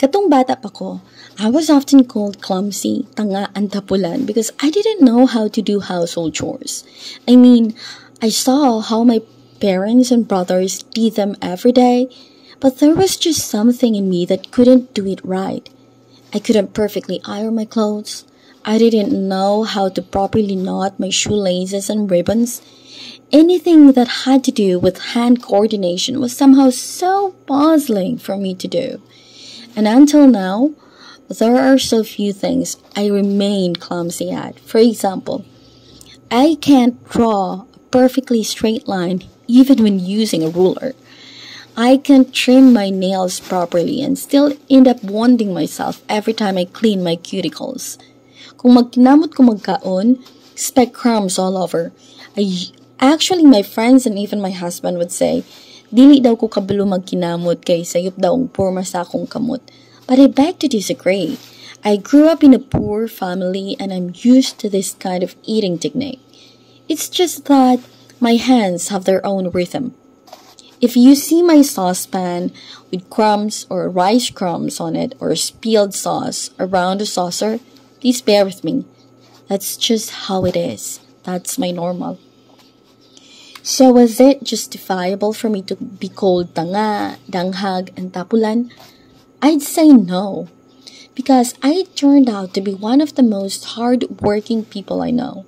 Katong bata pa ko, I was often called clumsy, tanga, and tapulan because I didn't know how to do household chores. I mean, I saw how my parents and brothers did them every day, but there was just something in me that couldn't do it right. I couldn't perfectly iron my clothes. I didn't know how to properly knot my shoelaces and ribbons. Anything that had to do with hand coordination was somehow so puzzling for me to do. And until now, there are so few things I remain clumsy at. For example, I can't draw a perfectly straight line even when using a ruler. I can't trim my nails properly and still end up wounding myself every time I clean my cuticles. Kung magkinamot ko magkaon, expect crumbs all over. Actually, my friends and even my husband would say, dili daw ko kabalo magkinamot kay sayop daw ang porma sa akong kamot. But I beg to disagree. I grew up in a poor family and I'm used to this kind of eating technique. It's just that my hands have their own rhythm. If you see my saucepan with crumbs or rice crumbs on it or spilled sauce around the saucer, please bear with me. That's just how it is. That's my normal. So was it justifiable for me to be called tanga, danghag, and tapulan? I'd say no, because I turned out to be one of the most hard-working people I know.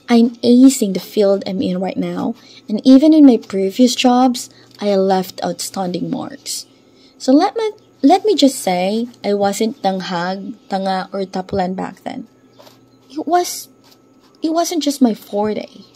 I'm acing the field I'm in right now, and even in my previous jobs, I left outstanding marks. So let me just say I wasn't danghag, tanga, or tapulan back then. It wasn't just my forte.